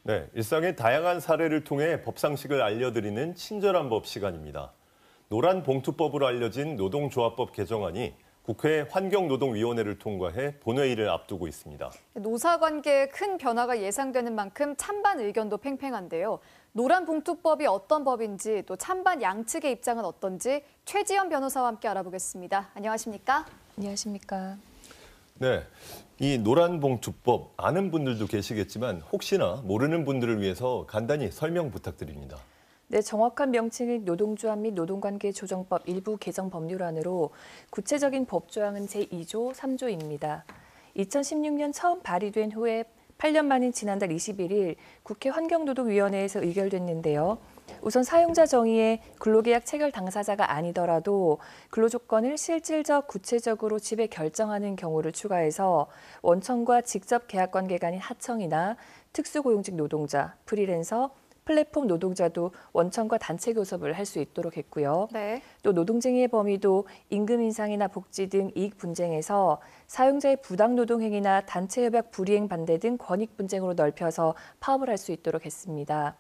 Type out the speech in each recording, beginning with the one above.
네, 일상의 다양한 사례를 통해 법상식을 알려드리는 친절한 법 시간입니다. 노란봉투법으로 알려진 노동조합법 개정안이 국회 환경노동위원회를 통과해 본회의를 앞두고 있습니다. 노사관계에 큰 변화가 예상되는 만큼 찬반 의견도 팽팽한데요. 노란봉투법이 어떤 법인지 또 찬반 양측의 입장은 어떤지 최지연 변호사와 함께 알아보겠습니다. 안녕하십니까? 안녕하십니까? 네, 이 노란봉투법 아는 분들도 계시겠지만 혹시나 모르는 분들을 위해서 간단히 설명 부탁드립니다. 네, 정확한 명칭은 노동조합 및 노동관계 조정법 일부 개정 법률안으로 구체적인 법조항은 제2조, 3조입니다. 2016년 처음 발의된 후에 8년 만인 지난달 21일 국회 환경노동위원회에서 의결됐는데요. 우선 사용자 정의에 근로계약 체결 당사자가 아니더라도 근로조건을 실질적, 구체적으로 지배 결정하는 경우를 추가해서 원청과 직접 계약관계가 아닌 하청이나 특수고용직 노동자, 프리랜서, 플랫폼 노동자도 원청과 단체 교섭을 할 수 있도록 했고요. 네. 또 노동쟁의의 범위도 임금 인상이나 복지 등 이익 분쟁에서 사용자의 부당 노동 행위나 단체 협약 불이행 반대 등 권익 분쟁으로 넓혀서 파업을 할 수 있도록 했습니다.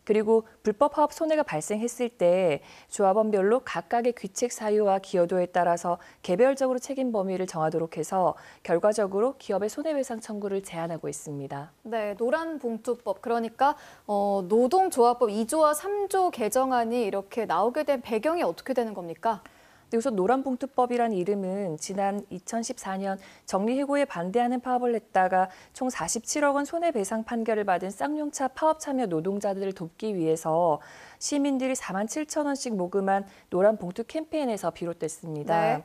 그리고 불법 파업 손해가 발생했을 때 조합원별로 각각의 귀책 사유와 기여도에 따라서 개별적으로 책임 범위를 정하도록 해서 결과적으로 기업의 손해배상 청구를 제한하고 있습니다. 네, 노란봉투법, 그러니까 노동조합법 2조와 3조 개정안이 이렇게 나오게 된 배경이 어떻게 되는 겁니까? 우선 노란봉투법이란 이름은 지난 2014년 정리해고에 반대하는 파업을 했다가 총 47억 원 손해배상 판결을 받은 쌍용차 파업 참여 노동자들을 돕기 위해서 시민들이 4만 7천 원씩 모금한 노란봉투 캠페인에서 비롯됐습니다. 네.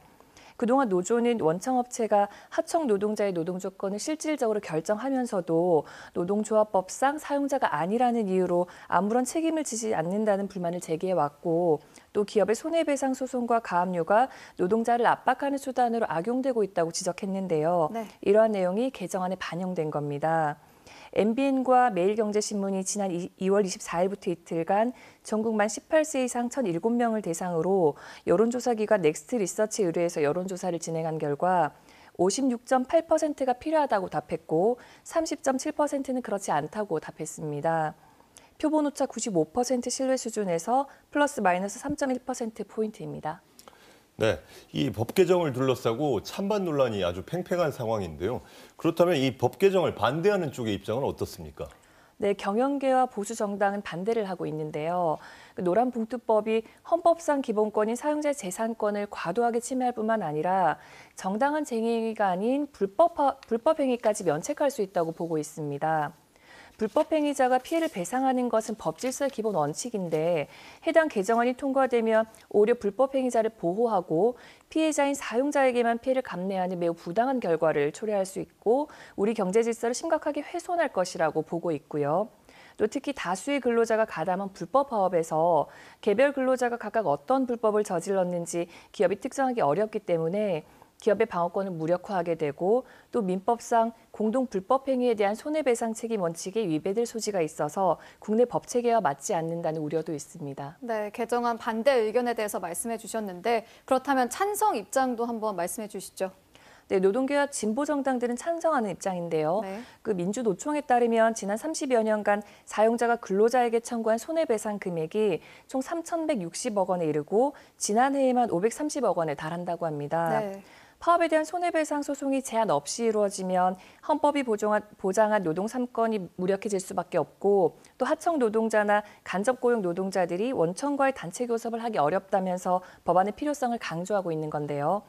그동안 노조는 원청업체가 하청 노동자의 노동 조건을 실질적으로 결정하면서도 노동조합법상 사용자가 아니라는 이유로 아무런 책임을 지지 않는다는 불만을 제기해왔고 또 기업의 손해배상 소송과 가압류가 노동자를 압박하는 수단으로 악용되고 있다고 지적했는데요. 네. 이러한 내용이 개정안에 반영된 겁니다. MBN과 매일경제신문이 지난 2월 24일부터 이틀간 전국 만 18세 이상 1,007명을 대상으로 여론조사 기관 넥스트 리서치에 의뢰해서 여론조사를 진행한 결과 56.8%가 필요하다고 답했고 30.7%는 그렇지 않다고 답했습니다. 표본 오차 95% 신뢰 수준에서 플러스 마이너스 3.1%포인트입니다. 네, 이 법 개정을 둘러싸고 찬반 논란이 아주 팽팽한 상황인데요. 그렇다면 이 법 개정을 반대하는 쪽의 입장은 어떻습니까? 네, 경영계와 보수 정당은 반대를 하고 있는데요. 노란봉투법이 헌법상 기본권인 사용자의 재산권을 과도하게 침해할 뿐만 아니라 정당한 쟁의가 아닌 불법 행위까지 면책할 수 있다고 보고 있습니다. 불법 행위자가 피해를 배상하는 것은 법질서의 기본 원칙인데 해당 개정안이 통과되면 오히려 불법 행위자를 보호하고 피해자인 사용자에게만 피해를 감내하는 매우 부당한 결과를 초래할 수 있고 우리 경제 질서를 심각하게 훼손할 것이라고 보고 있고요. 또 특히 다수의 근로자가 가담한 불법 파업에서 개별 근로자가 각각 어떤 불법을 저질렀는지 기업이 특정하기 어렵기 때문에 기업의 방어권을 무력화하게 되고 또 민법상 공동 불법 행위에 대한 손해배상 책임 원칙에 위배될 소지가 있어서 국내 법 체계와 맞지 않는다는 우려도 있습니다. 네, 개정안 반대 의견에 대해서 말씀해 주셨는데 그렇다면 찬성 입장도 한번 말씀해 주시죠. 네, 노동계와 진보 정당들은 찬성하는 입장인데요. 네. 그 민주노총에 따르면 지난 30여 년간 사용자가 근로자에게 청구한 손해배상 금액이 총 3,160억 원에 이르고 지난해에만 530억 원에 달한다고 합니다. 네. 파업에 대한 손해배상 소송이 제한 없이 이루어지면 헌법이 보장한 노동 3권이 무력해질 수밖에 없고 또 하청 노동자나 간접고용 노동자들이 원청과의 단체 교섭을 하기 어렵다면서 법안의 필요성을 강조하고 있는 건데요.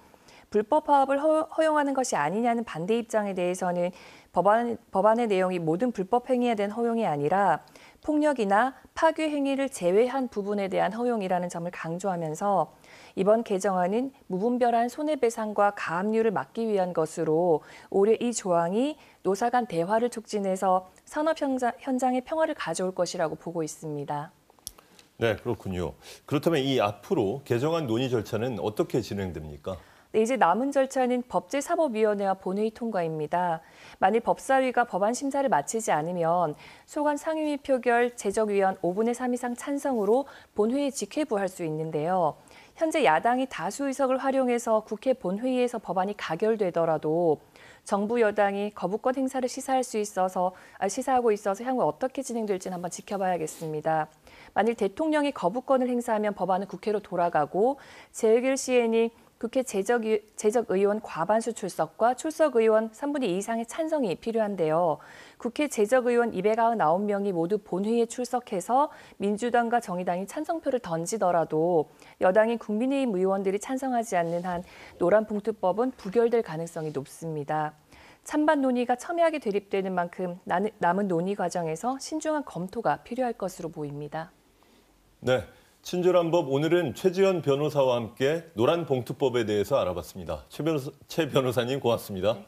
불법 파업을 허용하는 것이 아니냐는 반대 입장에 대해서는 법안의 내용이 모든 불법 행위에 대한 허용이 아니라 폭력이나 파괴 행위를 제외한 부분에 대한 허용이라는 점을 강조하면서 이번 개정안은 무분별한 손해배상과 가압류를 막기 위한 것으로 오히려 이 조항이 노사 간 대화를 촉진해서 산업 현장의 평화를 가져올 것이라고 보고 있습니다. 네, 그렇군요. 그렇다면 이 앞으로 개정안 논의 절차는 어떻게 진행됩니까? 네, 이제 남은 절차는 법제사법위원회와 본회의 통과입니다. 만일 법사위가 법안 심사를 마치지 않으면 소관 상임위 표결, 제적위원 5분의 3 이상 찬성으로 본회의에 직회부할 수 있는데요. 현재 야당이 다수 의석을 활용해서 국회 본회의에서 법안이 가결되더라도 정부 여당이 거부권 행사를 시사하고 있어서 향후 어떻게 진행될지는 한번 지켜봐야겠습니다. 만일 대통령이 거부권을 행사하면 법안은 국회로 돌아가고 제1길 시행이 국회 제적의원 과반수 출석과 출석의원 3분의 2 이상의 찬성이 필요한데요. 국회 제적의원 299명이 모두 본회의에 출석해서 민주당과 정의당이 찬성표를 던지더라도 여당인 국민의힘 의원들이 찬성하지 않는 한 노란봉투법은 부결될 가능성이 높습니다. 찬반 논의가 첨예하게 대립되는 만큼 남은 논의 과정에서 신중한 검토가 필요할 것으로 보입니다. 네, 친절한 법 오늘은 최지연 변호사와 함께 노란봉투법에 대해서 알아봤습니다. 최 변호사님 고맙습니다.